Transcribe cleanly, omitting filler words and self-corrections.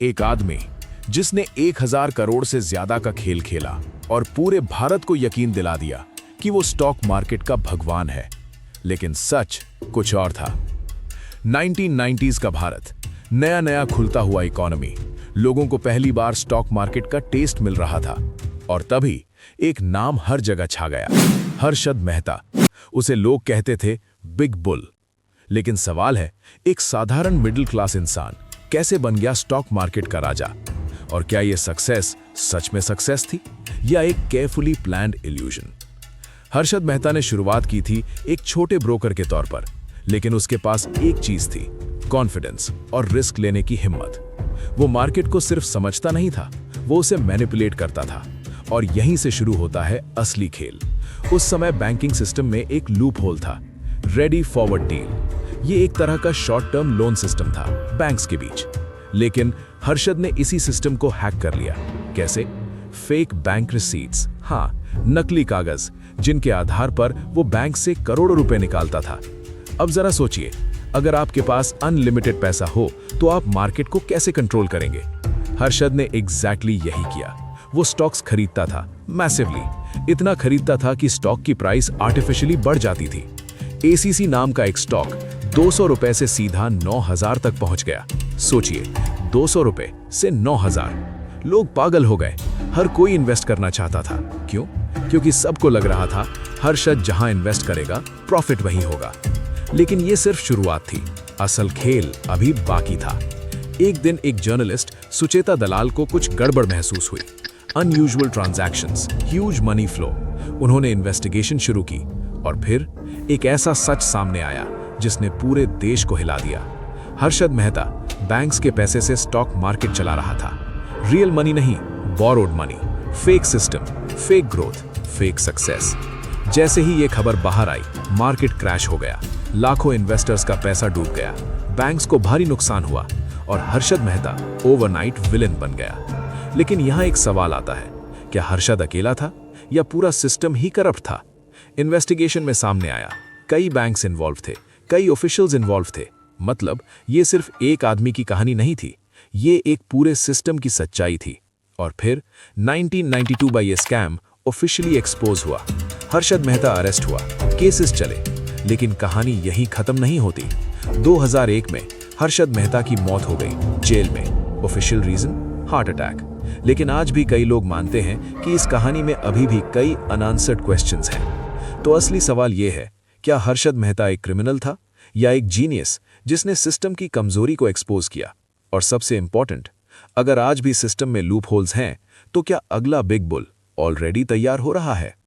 एक आदमी जिसने 1000 करोड़ से ज्यादा का खेल खेला और पूरे भारत को यकीन दिला दिया कि वो स्टॉक मार्केट का भगवान है। लेकिन सच कुछ और था। 1990s का भारत, नया नया खुलता हुआ इकोनॉमी, लोगों को पहली बार स्टॉक मार्केट का टेस्ट मिल रहा था। और तभी एक नाम हर जगह छा गया, हर्षद मेहता। उसे लोग कहते थे बिग बुल। लेकिन सवाल है, एक साधारण मिडिल क्लास इंसान कैसे बन गया स्टॉक मार्केट का राजा? और क्या यह सक्सेस सच में सक्सेस थी या एक carefully planned illusion? Harshad Mehta ने शुरुआत की थी एक छोटे ब्रोकर के तौर पर, लेकिन उसके पास एक चीज थी, कॉन्फिडेंस और रिस्क लेने की हिम्मत। वो मार्केट को सिर्फ समझता नहीं था, वो उसे मैनिपुलेट करता था। और यहीं से शुरू होता है असली खेल। उस समय बैंकिंग सिस्टम में एक लूप होल था, रेडी फॉरवर्ड डील। ये एक तरह का शॉर्ट टर्म लोन सिस्टम था बैंक्स के बीच। लेकिन हर्षद ने इसी सिस्टम को हैक कर लिया। कैसे? फेक बैंक रिसीट्स, हाँ, नकली कागज, जिनके आधार पर वो बैंक से करोड़ों रुपए निकालता था। अब जरा सोचिए, अगर आपके पास अनलिमिटेड पैसा हो तो आप मार्केट को कैसे कंट्रोल करेंगे? हर्षद ने एग्जैक्टली यही किया। वो स्टॉक्स खरीदता था, मैसिवली। इतना खरीदता था कि स्टॉक की प्राइस आर्टिफिशियली बढ़ जाती थी। एसीसी नाम का एक स्टॉक 200 रुपए से सीधा 9000 तक पहुंच गया। सोचिए, 200 रुपए से 9000। लोग पागल हो गए। हर कोई इन्वेस्ट करना चाहता था। क्यों? क्योंकि सबको लग रहा था हर्षद जहां इन्वेस्ट करेगा प्रॉफिट वहीं होगा। लेकिन ये सिर्फ शुरुआत थी, असल खेल अभी बाकी था। एक दिन एक जर्नलिस्ट सुचेता दलाल को कुछ गड़बड़ महसूस हुई। Unusual transactions, huge money flow. उन्होंने इन्वेस्टिगेशन शुरू की और फिर एक ऐसा सच सामने आया जिसने पूरे देश को हिला दिया। हर्षद मेहता बैंक्स के पैसे से स्टॉक मार्केट चला रहा था। रियल मनी नहीं, borrowed money. Fake system, fake growth, fake success. जैसे ही ये खबर बाहर आई, मार्केट क्रैश हो गया। लाखों इन्वेस्टर्स का पैसा डूब गया। बैंक्स को भारी नुकसान हुआ और हर्षद मेहता ओवरनाइट विलेन बन गया। लेकिन यहाँ एक सवाल आता है, क्या हर्षद अकेला था या पूरा सिस्टम ही करप्ट था? इन्वेस्टिगेशन में सामने आया, कई बैंक्स इन्वॉल्व थे, कई ऑफिशियल्स इन्वॉल्व थे। मतलब ये सिर्फ एक आदमी की कहानी नहीं थी, ये एक पूरे सिस्टम की सच्चाई थी। और फिर 1992 में ये स्कैम ऑफिशियली एक्सपोज हुआ। हर्षद मेहता अरेस्ट हुआ, केसेस चले। लेकिन कहानी यहीं खत्म नहीं होती। 2001 में हर्षद मेहता की मौत हो गई जेल में। Official reason heart attack. लेकिन आज भी कई लोग मानते हैं कि इस कहानी में अभी भी कई अनआंसर्ड क्वेश्चंस हैं। तो असली सवाल यह है, क्या हर्षद मेहता एक क्रिमिनल था या एक जीनियस जिसने सिस्टम की कमजोरी को एक्सपोज किया? और सबसे इंपॉर्टेंट, अगर आज भी सिस्टम में लूप होल्स हैं, तो क्या अगला बिग बुल ऑलरेडी तैयार हो रहा है?